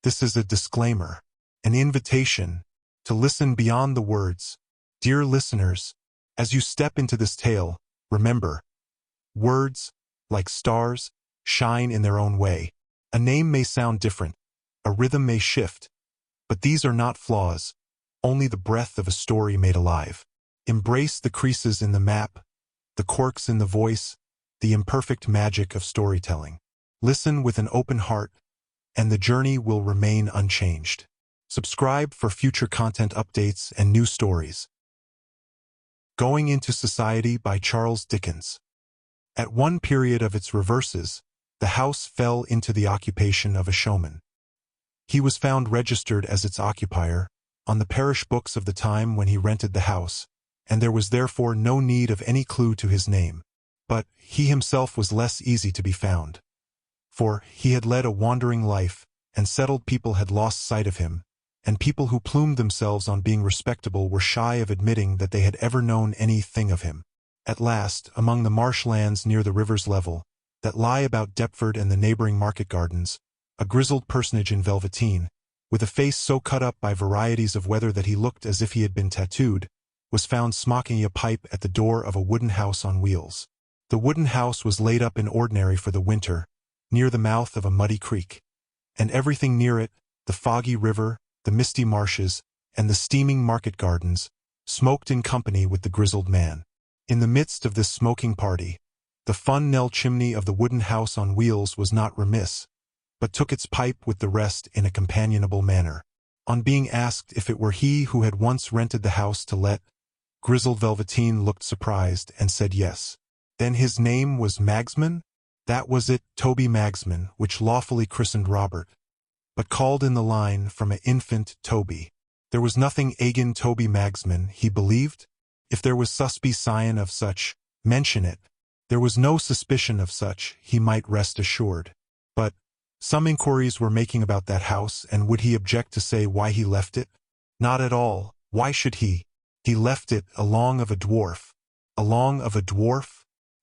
This is a disclaimer, an invitation to listen beyond the words. Dear listeners, as you step into this tale, remember, words, like stars, shine in their own way. A name may sound different, a rhythm may shift, but these are not flaws, only the breath of a story made alive. Embrace the creases in the map, the quirks in the voice, the imperfect magic of storytelling. Listen with an open heart, and the journey will remain unchanged. Subscribe for future content updates and new stories. Going into Society by Charles Dickens. At one period of its reverses, the house fell into the occupation of a showman. He was found registered as its occupier on the parish books of the time when he rented the house, and there was therefore no need of any clue to his name. But he himself was less easy to be found, for he had led a wandering life, and settled people had lost sight of him, and people who plumed themselves on being respectable were shy of admitting that they had ever known anything of him. At last, among the marshlands near the river's level, that lie about Deptford and the neighboring market gardens, a grizzled personage in velveteen, with a face so cut up by varieties of weather that he looked as if he had been tattooed, was found smoking a pipe at the door of a wooden house on wheels. The wooden house was laid up in ordinary for the winter, near the mouth of a muddy creek, and everything near it, the foggy river, the misty marshes, and the steaming market gardens, smoked in company with the grizzled man. In the midst of this smoking party, the funnel chimney of the wooden house on wheels was not remiss, but took its pipe with the rest in a companionable manner. On being asked if it were he who had once rented the house to let, grizzled velveteen looked surprised and said yes. Then his name was Magsman? That was it, Toby Magsman, which lawfully christened Robert, but called in the line from a infant Toby. There was nothing agin Toby Magsman, he believed. If there was suspy sign of such, mention it. There was no suspicion of such, he might rest assured. But some inquiries were making about that house, and would he object to say why he left it? Not at all. Why should he? He left it along of a dwarf. Along of a dwarf?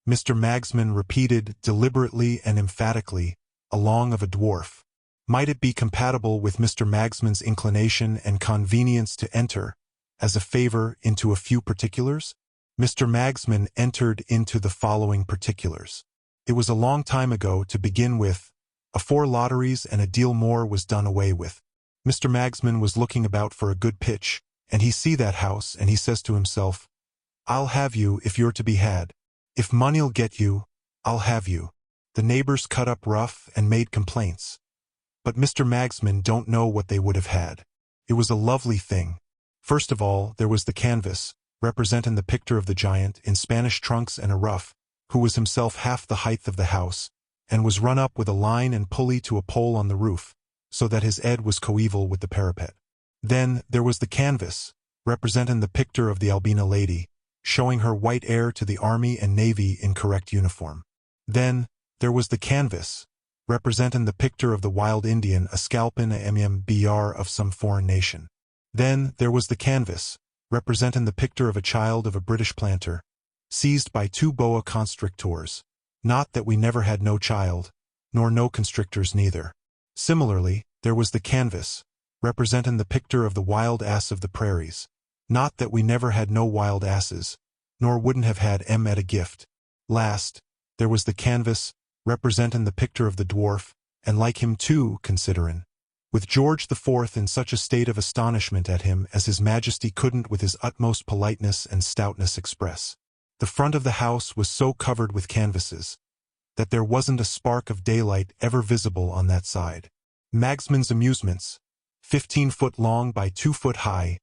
Mr. Magsman repeated deliberately and emphatically, along of a dwarf. Might it be compatible with Mr. Magsman's inclination and convenience to enter, as a favor, into a few particulars? Mr. Magsman entered into the following particulars. It was a long time ago, to begin with. Afore lotteries and a deal more was done away with. Mr. Magsman was looking about for a good pitch, and he see that house, and he says to himself, I'll have you if you're to be had. If money'll get you, I'll have you. The neighbors cut up rough and made complaints. But Mr. Magsman don't know what they would have had. It was a lovely thing. First of all, there was the canvas, representing the picture of the giant in Spanish trunks and a ruff, who was himself half the height of the house, and was run up with a line and pulley to a pole on the roof, so that his head was coeval with the parapet. Then there was the canvas, representing the picture of the Albina lady, showing her white heir to the army and navy in correct uniform. Then there was the canvas, representing the picture of the wild Indian, a scalpin a mbr of some foreign nation. Then there was the canvas, representing the picture of a child of a British planter, seized by two boa constrictors. Not that we never had no child, nor no constrictors neither. Similarly, there was the canvas, representing the picture of the wild ass of the prairies. Not that we never had no wild asses, nor wouldn't have had at a gift. Last, there was the canvas, representing the picture of the dwarf, and like him too, considerin', with George IV in such a state of astonishment at him as his majesty couldn't with his utmost politeness and stoutness express. The front of the house was so covered with canvases, that there wasn't a spark of daylight ever visible on that side. Magsman's amusements, 15 foot long by 2 foot high,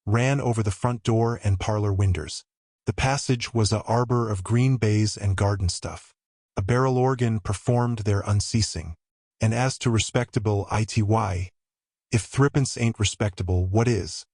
ran over the front door and parlor windows. The passage was a arbor of green baize and garden stuff. A barrel organ performed there unceasing. And as to respectable ity, if threepence ain't respectable, what is?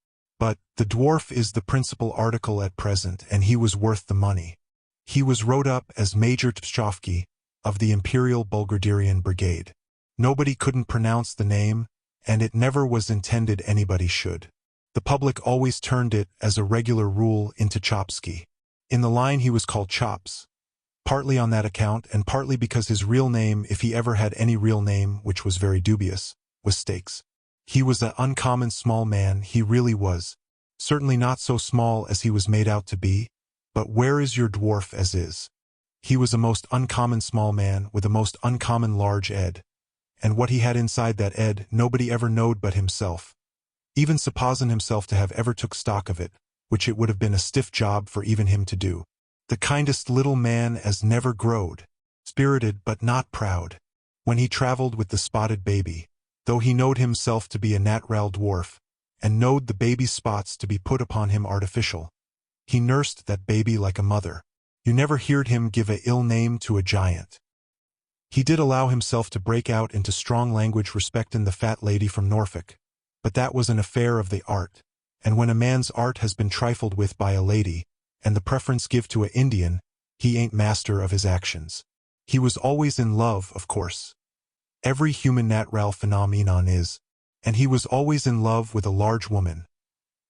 But the dwarf is the principal article at present, and he was worth the money. He was wrote up as Major Tpshovsky of the Imperial Bulgarian Brigade. Nobody couldn't pronounce the name, and it never was intended anybody should. The public always turned it, as a regular rule, into Chopsky. In the line he was called Chops, partly on that account and partly because his real name, if he ever had any real name, which was very dubious, was Stakes. He was an uncommon small man, he really was. Certainly not so small as he was made out to be, but where is your dwarf as is? He was a most uncommon small man with a most uncommon large ed, and what he had inside that ed nobody ever knowed but himself. Even supposin' himself to have ever took stock of it, which it would have been a stiff job for even him to do. The kindest little man as never growed, spirited but not proud. When he travelled with the spotted baby, though he knowed himself to be a natural dwarf, and knowed the baby's spots to be put upon him artificial, he nursed that baby like a mother. You never heard him give a ill name to a giant. He did allow himself to break out into strong language respectin' the fat lady from Norfolk, but that was an affair of the art, and when a man's art has been trifled with by a lady, and the preference give to a Indian, he ain't master of his actions. He was always in love, of course. Every human natural phenomenon is, and he was always in love with a large woman.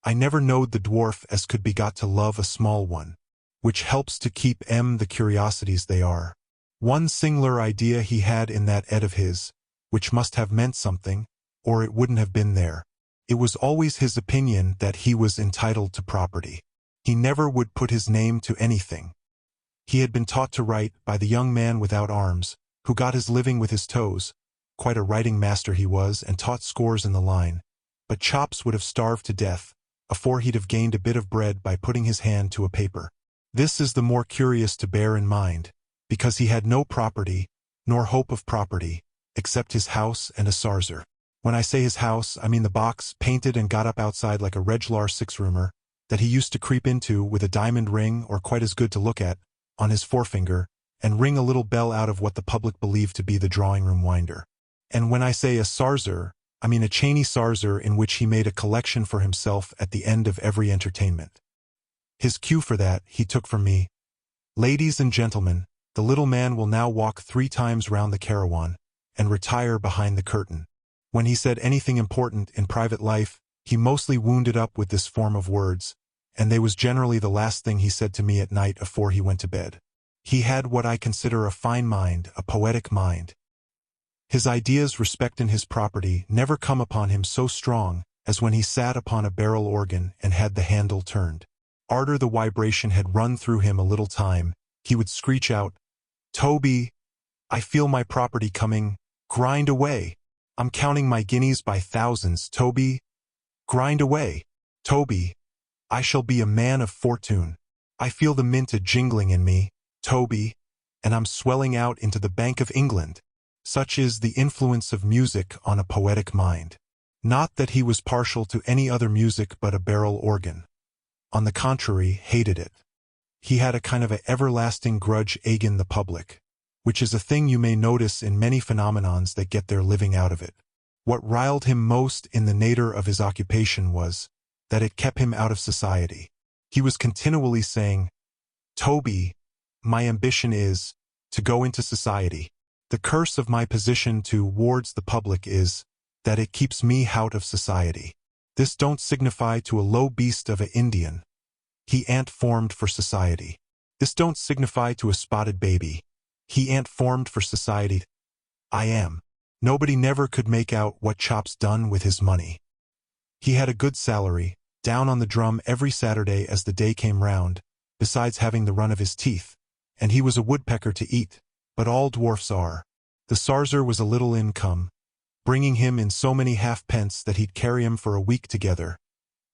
I never knowed the dwarf as could be got to love a small one, which helps to keep the curiosities they are. One singular idea he had in that ed of his, which must have meant something, or it wouldn't have been there. It was always his opinion that he was entitled to property. He never would put his name to anything. He had been taught to write by the young man without arms, who got his living with his toes. Quite a writing master he was, and taught scores in the line. But Chops would have starved to death, afore he'd have gained a bit of bread by putting his hand to a paper. This is the more curious to bear in mind, because he had no property, nor hope of property, except his house and a sarser. When I say his house, I mean the box, painted and got up outside like a reg'lar six-roomer, that he used to creep into with a diamond ring, or quite as good to look at, on his forefinger, and ring a little bell out of what the public believed to be the drawing-room winder. And when I say a sarser, I mean a chainy sarser in which he made a collection for himself at the end of every entertainment. His cue for that he took from me. Ladies and gentlemen, the little man will now walk 3 times round the carawan, and retire behind the curtain. When he said anything important in private life, he mostly wound it up with this form of words, and they was generally the last thing he said to me at night afore he went to bed. He had what I consider a fine mind, a poetic mind. His ideas respectin' his property never come upon him so strong as when he sat upon a barrel organ and had the handle turned. Arter the vibration had run through him a little time, he would screech out, "Toby, I feel my property coming, grind away. I'm counting my guineas by thousands, Toby. Grind away. Toby, I shall be a man of fortune. I feel the mint a-jingling in me, Toby, and I'm swelling out into the Bank of England." Such is the influence of music on a poetic mind. Not that he was partial to any other music but a barrel organ. On the contrary, hated it. He had a kind of a everlasting grudge agin the public, which is a thing you may notice in many phenomenons that get their living out of it. What riled him most in the nature of his occupation was that it kept him out of society. He was continually saying, "Toby, my ambition is to go into society. The curse of my position towards the public is that it keeps me out of society. This don't signify to a low beast of a Indian. He ain't formed for society. This don't signify to a spotted baby. He ain't formed for society. I am." Nobody never could make out what Chops done with his money. He had a good salary, down on the drum every Saturday as the day came round, besides having the run of his teeth, and he was a woodpecker to eat, but all dwarfs are. The sarser was a little income, bringing him in so many halfpence that he'd carry 'em for a week together,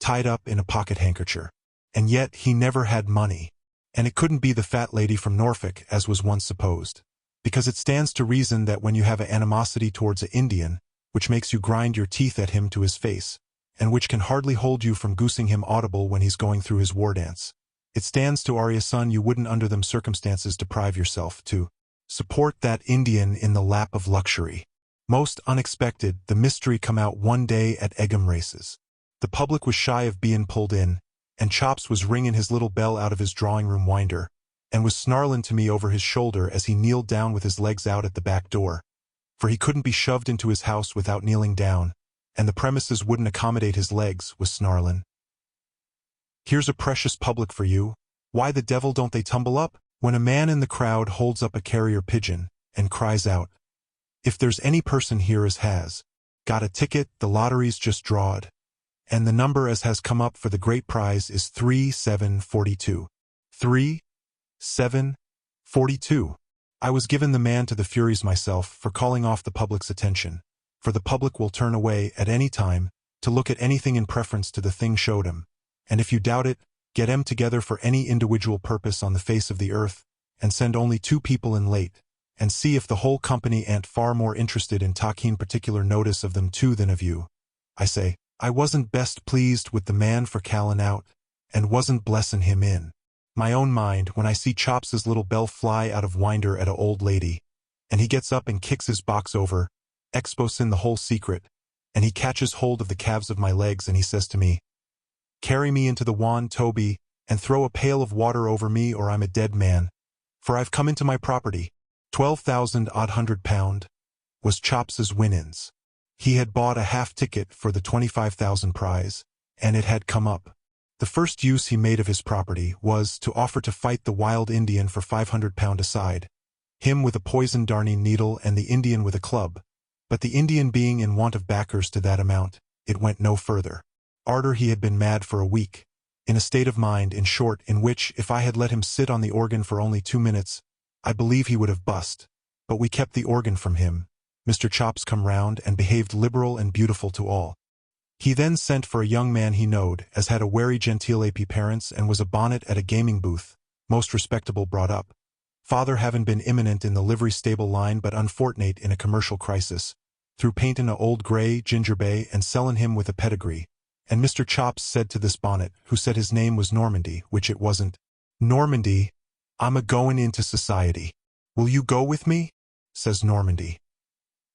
tied up in a pocket-handkercher. And yet he never had money, and it couldn't be the fat lady from Norfolk as was once supposed, because it stands to reason that when you have an animosity towards an Indian, which makes you grind your teeth at him to his face, and which can hardly hold you from goosing him audible when he's going through his war dance, it stands to our son you wouldn't under them circumstances deprive yourself to support that Indian in the lap of luxury. Most unexpected, the mystery come out one day at Egham races. The public was shy of being pulled in, and Chops was ringing his little bell out of his drawing-room winder, and was snarling to me over his shoulder as he kneeled down with his legs out at the back door, for he couldn't be shoved into his house without kneeling down, and the premises wouldn't accommodate his legs, was snarling. "Here's a precious public for you. Why the devil don't they tumble up?" When a man in the crowd holds up a carrier pigeon and cries out, "If there's any person here as has Got a ticket, the lottery's just drawed. And the number as has come up for the great prize is 3742. 3742. I was given the man to the Furies myself for calling off the public's attention, for the public will turn away at any time to look at anything in preference to the thing showed him, and if you doubt it, get 'em together for any individual purpose on the face of the earth, and send only 2 people in late, and see if the whole company ain't far more interested in taking particular notice of them too than of you. I say, I wasn't best pleased with the man for calling out, and wasn't blessin' him in my own mind when I see Chops's little bell fly out of winder at a old lady, and he gets up and kicks his box over, exposin' the whole secret, and he catches hold of the calves of my legs and he says to me, "Carry me into the wan, Toby, and throw a pail of water over me or I'm a dead man, for I've come into my property." 12,000 pound was Chops's win-ins. He had bought a half ticket for the 25,000 prize, and it had come up. The first use he made of his property was to offer to fight the wild Indian for 500 pound aside, him with a poisoned darning needle and the Indian with a club, but the Indian being in want of backers to that amount, it went no further. Arter he had been mad for a week, in a state of mind, in short, in which, if I had let him sit on the organ for only 2 minutes, I believe he would have bust, but we kept the organ from him. Mr. Chops come round and behaved liberal and beautiful to all. He then sent for a young man he knowed, as had a wery genteel apy parents and was a bonnet at a gaming booth, most respectable brought up. Father having been imminent in the livery stable line but unfortunate in a commercial crisis, through paintin' a old grey ginger bay and sellin' him with a pedigree, and Mr. Chops said to this bonnet, who said his name was Normandy, which it wasn't, "Normandy, I'm a-goin' into society. Will you go with me?" says Normandy.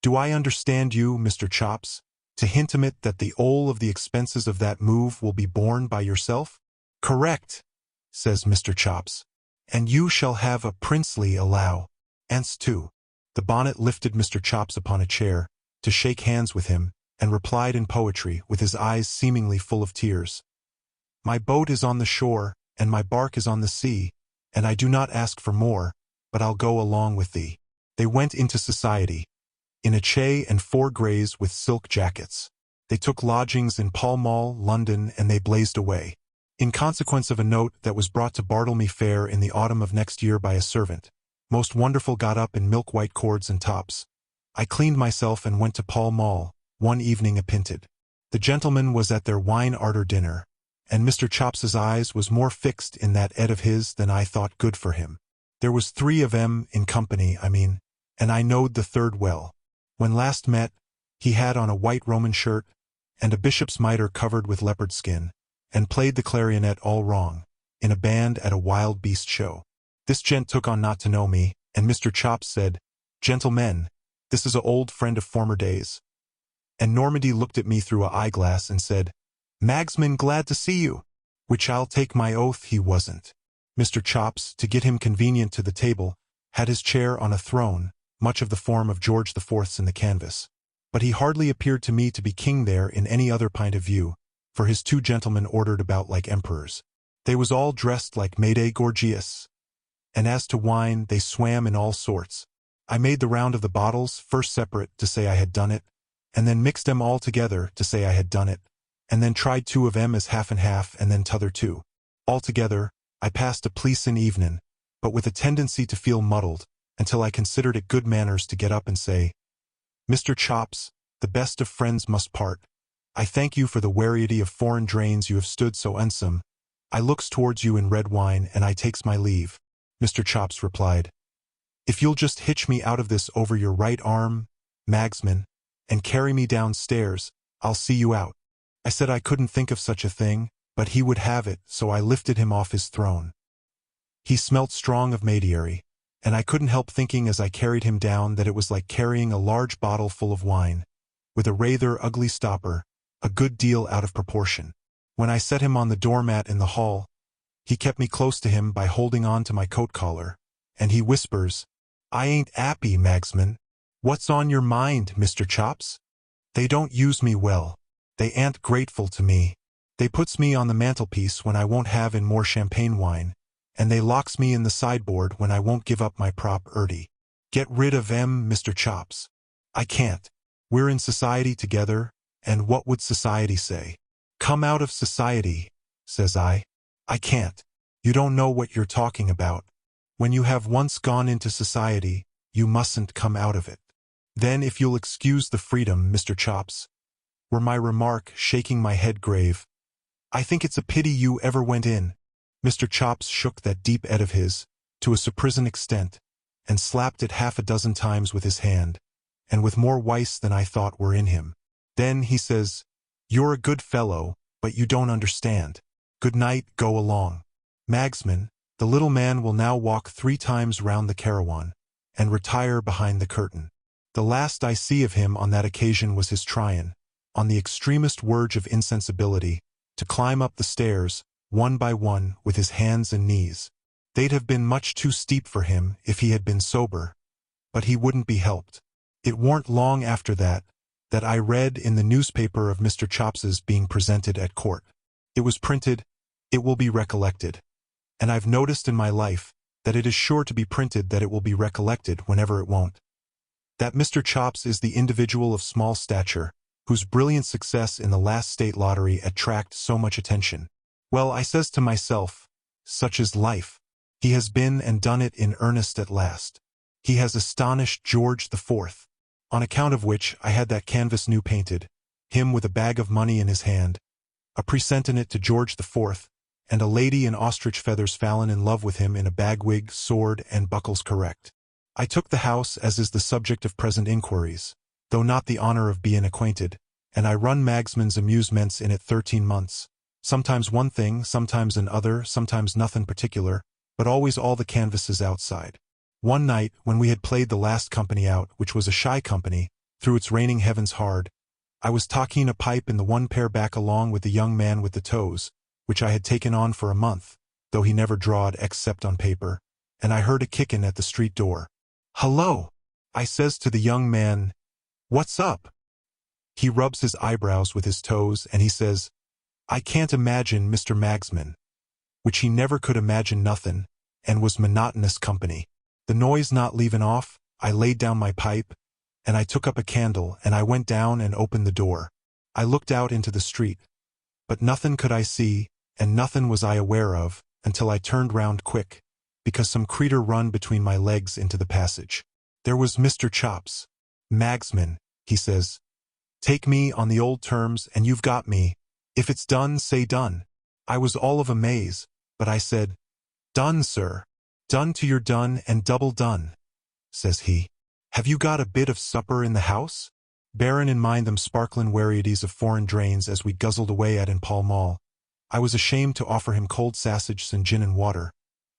"Do I understand you, Mr. Chops, to hintimate that the whole of the expenses of that move will be borne by yourself?" "Correct," says Mr. Chops. "And you shall have a princely allowance too." The bonnet lifted Mr. Chops upon a chair, to shake hands with him, and replied in poetry, with his eyes seemingly full of tears, "My boat is on the shore, and my bark is on the sea, and I do not ask for more, but I'll go along with thee." They went into society, in a chay and 4 greys with silk jackets. They took lodgings in Pall Mall, London, and they blazed away. In consequence of a note that was brought to Bartlemy Fair in the autumn of next year by a servant, most wonderful got up in milk-white cords and tops. I cleaned myself and went to Pall Mall, one evening apinted. The gentleman was at their wine arter dinner, and Mr. Chops's eyes was more fixed in that ed of his than I thought good for him. There was 3 of 'em in company, and I knowed the third well. When last met, he had on a white Roman shirt, and a bishop's mitre covered with leopard skin, and played the clarionet all wrong, in a band at a wild beast show. This gent took on not to know me, and Mr. Chops said, "Gentlemen, this is a old friend of former days." And Normandy looked at me through a eyeglass and said, "Magsman, glad to see you," which I'll take my oath he wasn't. Mr. Chops, to get him convenient to the table, had his chair on a throne, much of the form of George IV's in the canvas. But he hardly appeared to me to be king there in any other point of view, for his 2 gentlemen ordered about like emperors. They was all dressed like Mayday Gorgias. And as to wine, they swam in all sorts. I made the round of the bottles, first separate, to say I had done it, and then mixed 'em all together, to say I had done it, and then tried 2 of 'em as half and half, and then t'other 2. Altogether, I passed a pleasin' evenin', but with a tendency to feel muddled, until I considered it good manners to get up and say, "Mr. Chops, the best of friends must part. I thank you for the variety of foreign drains you have stood so unsome. I looks towards you in red wine, and I takes my leave." Mr. Chops replied, "If you'll just hitch me out of this over your right arm, Magsman, and carry me downstairs, I'll see you out." I said I couldn't think of such a thing, but he would have it, so I lifted him off his throne. He smelt strong of Madeira, and I couldn't help thinking as I carried him down that it was like carrying a large bottle full of wine, with a rather ugly stopper, a good deal out of proportion. When I set him on the doormat in the hall, he kept me close to him by holding on to my coat collar, and he whispers, "I ain't 'appy, Magsman." "What's on your mind, Mr. Chops?" "They don't use me well. They ain't grateful to me. They puts me on the mantelpiece when I won't have in more champagne wine, and they locks me in the sideboard when I won't give up my prop 'erty. Get rid of 'em, Mr. Chops." "I can't. We're in society together, and what would society say? Come out of society, says I. I can't. You don't know what you're talking about. When you have once gone into society, you mustn't come out of it. Then if you'll excuse the freedom, Mr. Chops, were my remark, shaking my head grave. I think it's a pity you ever went in. Mr. Chops shook that deep head of his, to a surprising extent, and slapped it half a dozen times with his hand, and with more wice than I thought were in him. Then he says, You're a good fellow, but you don't understand. Good night, go along. Magsman, the little man will now walk 3 times round the carawan, and retire behind the curtain. The last I see of him on that occasion was his tryin', on the extremest verge of insensibility, to climb up the stairs, one by one, with his hands and knees. They'd have been much too steep for him if he had been sober, but he wouldn't be helped. It warn't long after that I read in the newspaper of Mr. Chops's being presented at court. It was printed, it will be recollected. And I've noticed in my life that it is sure to be printed that it will be recollected whenever it won't. That Mr. Chops is the individual of small stature, whose brilliant success in the last state lottery attracted so much attention. Well, I says to myself, such is life. He has been and done it in earnest at last. He has astonished George IV, on account of which I had that canvas new painted, him with a bag of money in his hand, a presentin' it to George IV, and a lady in ostrich feathers fallin' in love with him in a bagwig, sword, and buckles correct. I took the house as is the subject of present inquiries, though not the honor of being acquainted, and I run Magsman's amusements in it 13 months, sometimes one thing, sometimes another, sometimes nothin' particular, but always all the canvases outside. One night, when we had played the last company out, which was a shy company, through its raining heavens hard, I was talking a pipe in the one pair back along with the young man with the toes, which I had taken on for a month, though he never drawed except on paper, and I heard a kickin' at the street door. Hello, I says to the young man, what's up? He rubs his eyebrows with his toes, and he says, I can't imagine Mr. Magsman, which he never could imagine nothin', and was monotonous company. The noise not leavin' off, I laid down my pipe, and I took up a candle, and I went down and opened the door. I looked out into the street, but nothin' could I see, and nothin' was I aware of, until I turned round quick, because some creetur run between my legs into the passage. There was Mr. Chops. Magsman, he says, take me on the old terms, and you've got me. If it's done, say done. I was all of a maze, but I said, done, sir. Done to your done and double done. Says he, have you got a bit of supper in the house? Bearin' in mind them sparklin' warieties of foreign drains as we guzzled away at in Pall Mall, I was ashamed to offer him cold sausage and gin and water,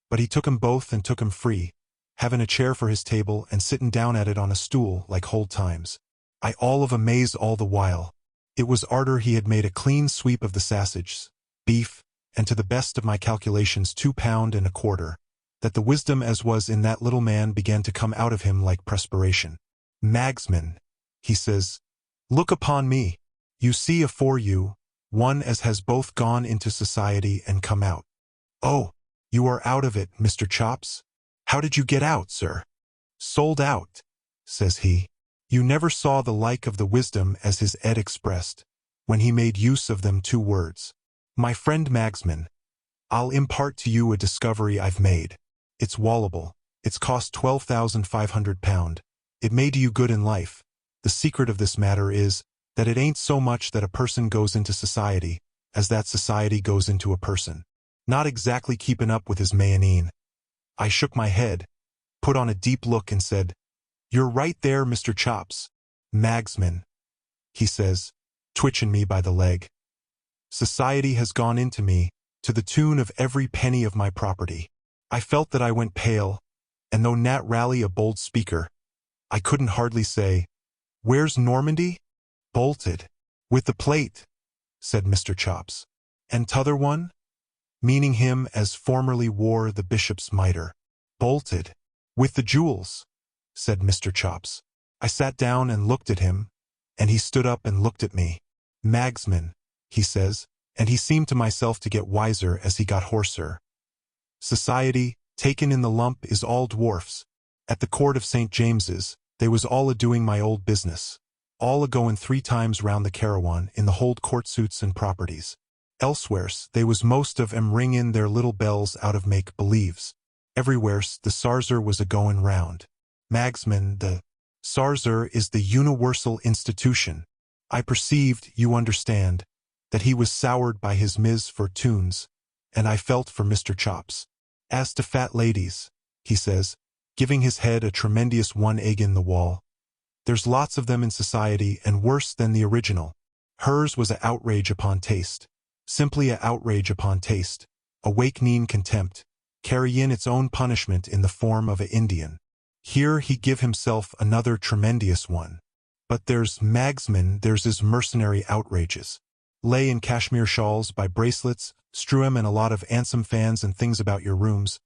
but he took 'em both and took 'em free, having a chair for his table and sittin' down at it on a stool like old times. I all of a maze all the while. It was arter he had made a clean sweep of the sausages, beef, and to the best of my calculations 2 pound and a quarter, that the wisdom as was in that little man began to come out of him like perspiration. Magsman, he says, look upon me. You see afore you, one as has both gone into society and come out. Oh, you are out of it, Mr. Chops? How did you get out, sir? Sold out, says he. You never saw the like of the wisdom as his Ed expressed, when he made use of them 2 words. My friend Magsman, I'll impart to you a discovery I've made. It's wallable. It's cost £12,500. It may do you good in life. The secret of this matter is that it ain't so much that a person goes into society, as that society goes into a person. Not exactly keeping up with his mayonnaise. I shook my head, put on a deep look and said, you're right there, Mr. Chops. Magsman, he says, twitching me by the leg. Society has gone into me, to the tune of every penny of my property. I felt that I went pale, and though Nat Raleigh a bold speaker, I couldn't hardly say, where's Normandy? Bolted. With the plate, said Mr. Chops. And t'other one? Meaning him as formerly wore the bishop's mitre. Bolted. With the jewels, said Mr. Chops. I sat down and looked at him, and he stood up and looked at me. Magsman, he says, and he seemed to myself to get wiser as he got hoarser. Society, taken in the lump, is all dwarfs. At the court of St. James's, they was all a-doing my old business. all a-goin' 3 times round the carawan in the hold court suits and properties. Elsewheres, they was most of 'em ringin' their little bells out of make-believes. Everywheres, the Sarzer was a-goin' round. Magsman, the Sarzer is the universal institution. I perceived, you understand, that he was soured by his misfortunes, and I felt for Mr. Chops. As to fat ladies, he says, giving his head a tremendous one agin the wall, there's lots of them in society and worse than the original. Hers was a outrage upon taste. Simply a outrage upon taste. Awakening contempt, carryin' its own punishment in the form of a Indian. Here he give himself another tremendous one. But there's Magsman, there's his mercenary outrages. Lay in cashmere shawls, buy bracelets, strew 'em and a lot of 'andsome fans and things about your rooms.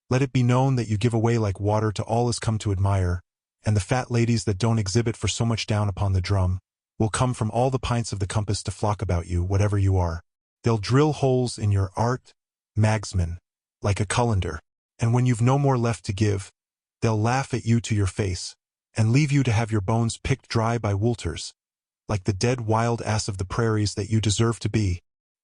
Let it be known that you give away like water to all as come to admire, and the fat ladies that don't exhibit for so much down upon the drum will come from all the pints of the compass to flock about you, whatever you are. They'll drill holes in your art, Magsman, like a cullender, and when you've no more left to give, they'll laugh at you to your face, and leave you to have your bones picked dry by wolters, like the dead wild ass of the prairies that you deserve to be.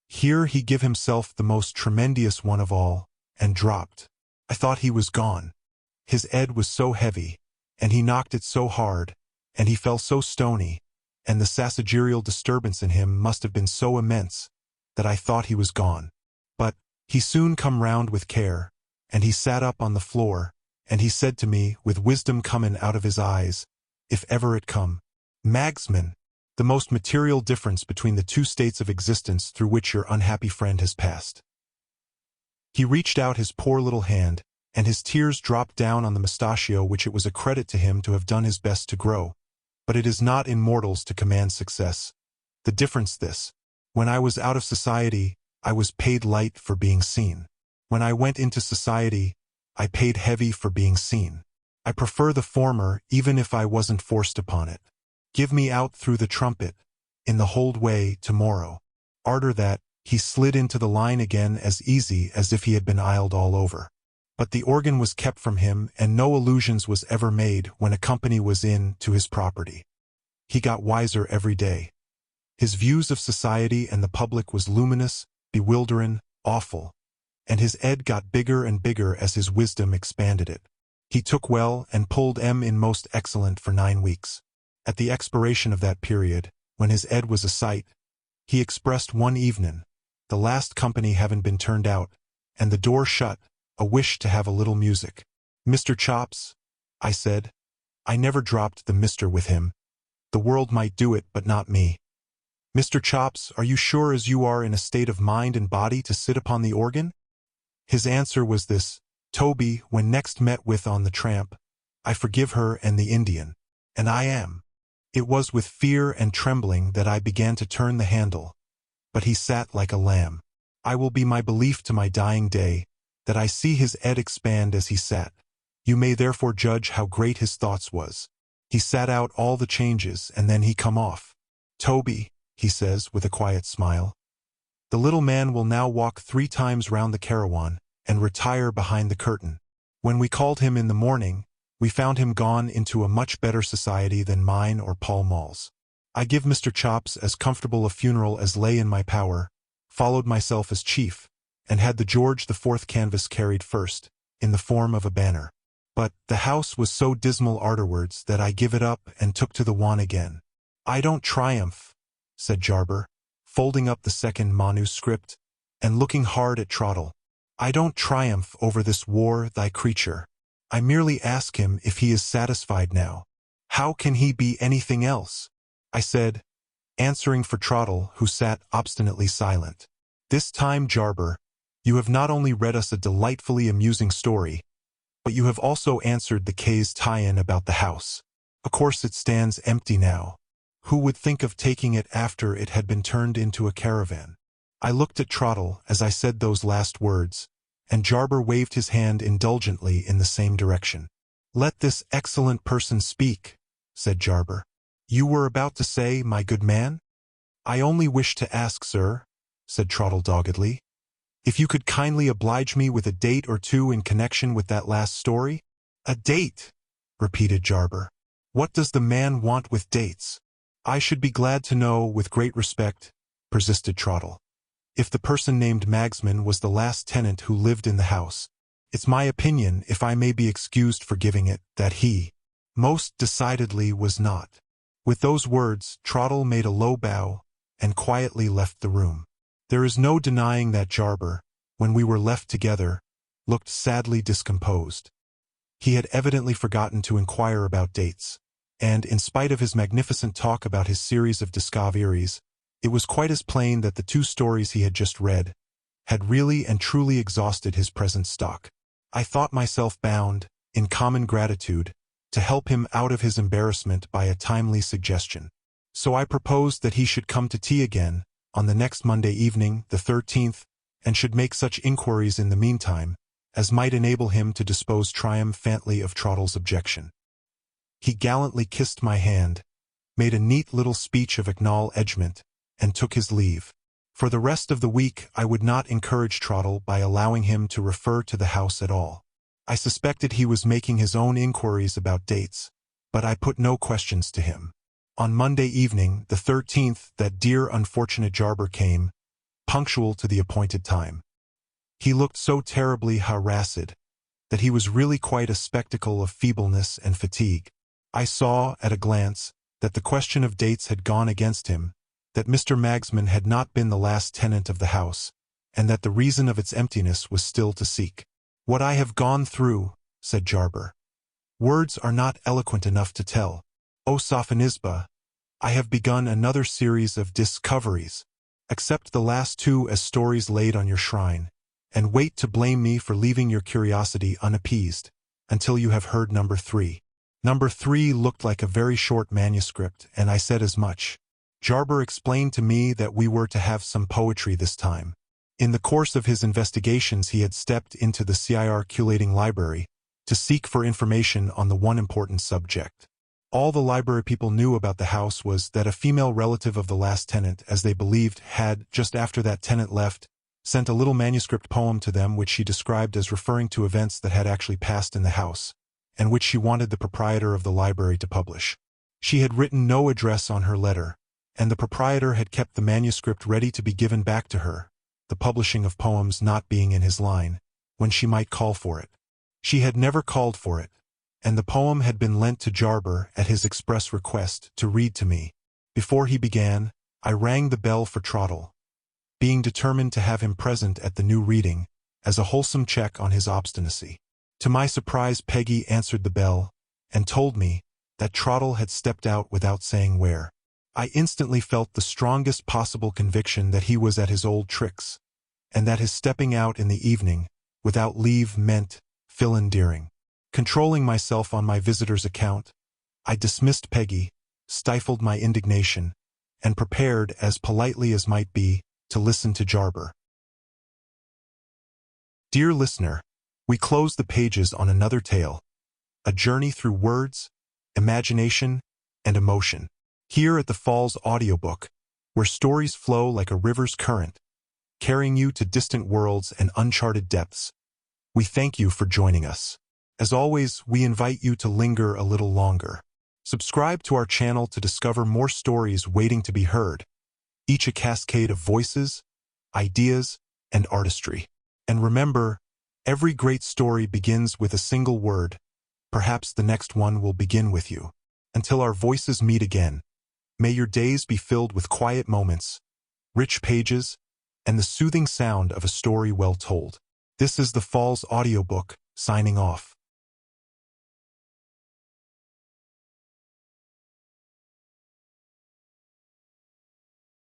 Here he give himself the most tremendous one of all, and dropped. I thought he was gone. His head was so heavy, and he knocked it so hard, and he fell so stony, and the sassagerial disturbance in him must have been so immense, that I thought he was gone. But he soon come round with care, and he sat up on the floor, and he said to me, with wisdom comin' out of his eyes, if ever it come, Magsman, the most material difference between the 2 states of existence through which your unhappy friend has passed. He reached out his poor little hand, and his tears dropped down on the mustachio which it was a credit to him to have done his best to grow. But it is not in mortals to command success. The difference this: when I was out of society, I was paid light for being seen. When I went into society, I paid heavy for being seen. I prefer the former, even if I wasn't forced upon it. Give me out through the trumpet, in the hold way, tomorrow. Arter that, he slid into the line again as easy as if he had been iled all over. But the organ was kept from him, and no allusions was ever made when a company was in to his property. He got wiser every day. His views of society and the public was luminous, bewilderin', awful, and his head got bigger and bigger as his wisdom expanded it. He took well and pulled in most excellent for 9 weeks. At the expiration of that period, when his head was a sight, he expressed one evening, the last company having been turned out, and the door shut, a wish to have a little music. Mr. Chops, I said. I never dropped the Mr. with him. The world might do it, but not me. Mr. Chops, are you sure as you are in a state of mind and body to sit upon the organ? His answer was this: Toby, when next met with on the tramp, I forgive her and the Indian, and I am. It was with fear and trembling that I began to turn the handle, but he sat like a lamb. I will be my belief to my dying day, that I see his head expand as he sat. You may therefore judge how great his thoughts was. He sat out all the changes, and then he come off. Toby, he says with a quiet smile, the little man will now walk 3 times round the carawan, and retire behind the curtain. When we called him in the morning, we found him gone into a much better society than mine or Pall Mall's. I give Mr. Chops as comfortable a funeral as lay in my power, followed myself as chief, and had the George IV canvas carried first, in the form of a banner. But the house was so dismal arterwards that I give it up and took to the wan again. I don't triumph, said Jarber, folding up the second manuscript, and looking hard at Trottle. I don't triumph over this war, thy creature. I merely ask him if he is satisfied now. How can he be anything else? I said, answering for Trottle, who sat obstinately silent. This time, Jarber, you have not only read us a delightfully amusing story, but you have also answered the K's tie-in about the house. Of course it stands empty now. Who would think of taking it after it had been turned into a caravan? I looked at Trottle as I said those last words, and Jarber waved his hand indulgently in the same direction. Let this excellent person speak, said Jarber. You were about to say, my good man? I only wish to ask, sir, said Trottle doggedly, if you could kindly oblige me with a date or two in connection with that last story? A date, repeated Jarber. What does the man want with dates? I should be glad to know, with great respect, persisted Trottle. If the person named Magsman was the last tenant who lived in the house, it's my opinion, if I may be excused for giving it, that he most decidedly was not. With those words, Trottle made a low bow and quietly left the room. There is no denying that Jarber, when we were left together, looked sadly discomposed. He had evidently forgotten to inquire about dates, and in spite of his magnificent talk about his series of discoveries, it was quite as plain that the 2 stories he had just read had really and truly exhausted his present stock. I thought myself bound, in common gratitude, to help him out of his embarrassment by a timely suggestion. So I proposed that he should come to tea again on the next Monday evening, the 13th, and should make such inquiries in the meantime as might enable him to dispose triumphantly of Trottle's objection. He gallantly kissed my hand, made a neat little speech of acknowledgment, and took his leave. For the rest of the week I would not encourage Trottle by allowing him to refer to the house at all. I suspected he was making his own inquiries about dates, but I put no questions to him. On Monday evening, the 13th, that dear unfortunate Jarber came, punctual to the appointed time. He looked so terribly harassed that he was really quite a spectacle of feebleness and fatigue. I saw, at a glance, that the question of dates had gone against him, that Mr. Magsman had not been the last tenant of the house, and that the reason of its emptiness was still to seek. "What I have gone through," said Jarber, "words are not eloquent enough to tell. O Sophonisba, I have begun another series of discoveries. Accept the last 2 as stories laid on your shrine, and wait to blame me for leaving your curiosity unappeased, until you have heard number 3. Number 3 looked like a very short manuscript, and I said as much. Jarber explained to me that we were to have some poetry this time. In the course of his investigations he had stepped into the circulating library to seek for information on the one important subject. All the library people knew about the house was that a female relative of the last tenant, as they believed, had, just after that tenant left, sent a little manuscript poem to them which she described as referring to events that had actually passed in the house, and which she wanted the proprietor of the library to publish. She had written no address on her letter, and the proprietor had kept the manuscript ready to be given back to her, the publishing of poems not being in his line, when she might call for it. She had never called for it, and the poem had been lent to Jarber at his express request to read to me. Before he began, I rang the bell for Trottle, being determined to have him present at the new reading, as a wholesome check on his obstinacy. To my surprise, Peggy answered the bell, and told me that Trottle had stepped out without saying where. I instantly felt the strongest possible conviction that he was at his old tricks, and that his stepping out in the evening, without leave, meant philandering. Controlling myself on my visitor's account, I dismissed Peggy, stifled my indignation, and prepared, as politely as might be, to listen to Jarber. Dear listener, we close the pages on another tale, a journey through words, imagination, and emotion. Here at the Falls Audiobook, where stories flow like a river's current, carrying you to distant worlds and uncharted depths, we thank you for joining us. As always, we invite you to linger a little longer. Subscribe to our channel to discover more stories waiting to be heard, each a cascade of voices, ideas, and artistry. And remember, every great story begins with a single word. Perhaps the next one will begin with you. Until our voices meet again, may your days be filled with quiet moments, rich pages, and the soothing sound of a story well told. This is the Falls Audiobook, signing off.